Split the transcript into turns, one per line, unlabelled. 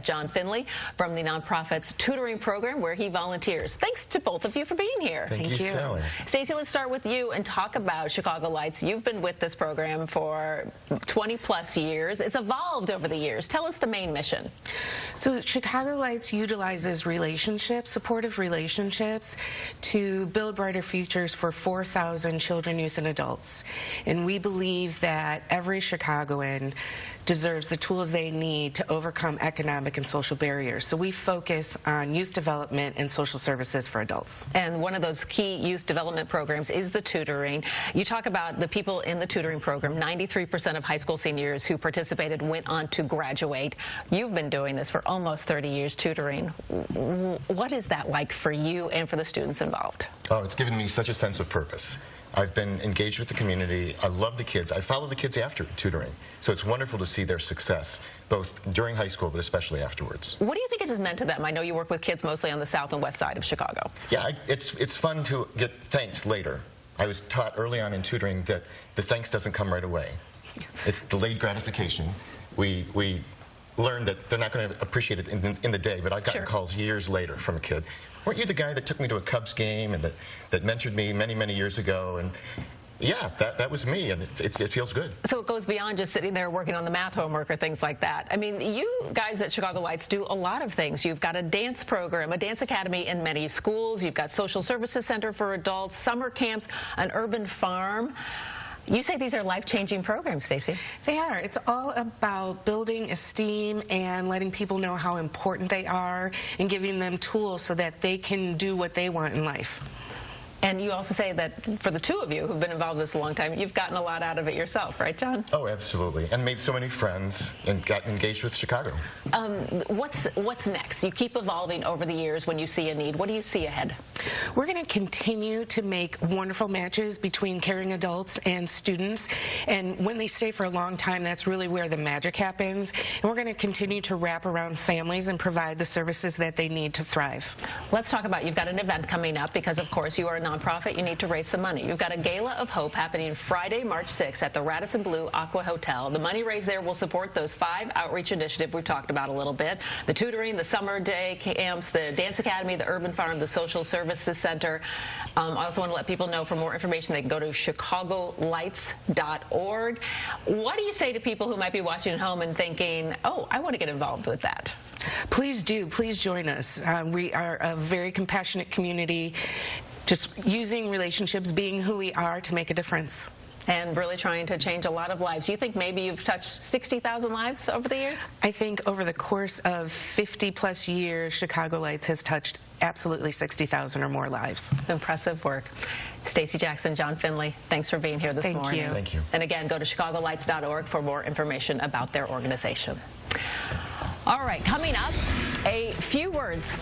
Jon Findley from the nonprofit's tutoring program where he volunteers. Thanks to both of you for being here.
Thank you, Sally.
Stacy, let's start with you and talk about Chicago Lights. You've been with this program for 20-plus years. It's evolved over the years. Tell us the main mission.
So Chicago Lights utilizes relationships, supportive relationships, to build brighter futures for 4,000 children, youth, and adults. And we believe that every Chicagoan deserves the tools they need to overcome economic and social barriers. So we focus on youth development and social services for adults.
And one of those key youth development programs is the tutoring. You talk about the people in the tutoring program. 93% of high school seniors who participated went on to graduate. You've been doing this for almost 30 years, tutoring. What is that like for you and for the students involved?
Oh, it's given me such a sense of purpose. I've been engaged with the community. I love the kids. I follow the kids after tutoring. So it's wonderful to see their success, both during high school, but especially afterwards.
What do you think it has meant to them? I know you work with kids mostly on the south and west side of Chicago.
Yeah, it's fun to get thanks later. I was taught early on in tutoring that the thanks doesn't come right away. It's delayed gratification. We learned that they're not going to appreciate it in the day, but I've gotten calls years later from a kid. Weren't you the guy that took me to a Cubs game and that mentored me many, many years ago? And yeah, that was me, and it feels good.
So it goes beyond just sitting there working on the math homework or things like that. I mean, you guys at Chicago Lights do a lot of things. You've got a dance program, a dance academy in many schools. You've got social services center for adults, summer camps, an urban farm. You say these are life-changing programs, Stacy.
They are. It's all about building esteem and letting people know how important they are and giving them tools so that they can do what they want in life.
And you also say that for the two of you who've been involved in this a long time, you've gotten a lot out of it yourself, right, Jon?
Oh, absolutely. And made so many friends and got engaged with Chicago.
What's next? You keep evolving over the years when you see a need. What do you see ahead?
We're going to continue to make wonderful matches between caring adults and students. And when they stay for a long time, that's really where the magic happens. And we're going to continue to wrap around families and provide the services that they need to thrive.
Let's talk about, you've got an event coming up because, of course, you are a nonprofit. You need to raise some money. You've got a Gala of Hope happening Friday, March 6th at the Radisson Blu Aqua Hotel. The money raised there will support those 5 outreach initiatives we've talked about a little bit. The tutoring, the summer day camps, the dance academy, the urban farm, the social services center. I also want to let people know for more information they can go to chicagolights.org. What do you say to people who might be watching at home and thinking, oh, I want to get involved with that?
Please do. Please join us. We are a very compassionate community, just using relationships, being who we are to make a difference.
And really trying to change a lot of lives. You think maybe you've touched 60,000 lives over the years?
I think over the course of 50-plus years, Chicago Lights has touched absolutely 60,000 or more lives.
Impressive work. Stacy Jackson, Jon Findley, thanks for being here this morning.
Thank you.
Thank you.
And again, go to chicagolights.org for more information about their organization. All right, coming up, a few words.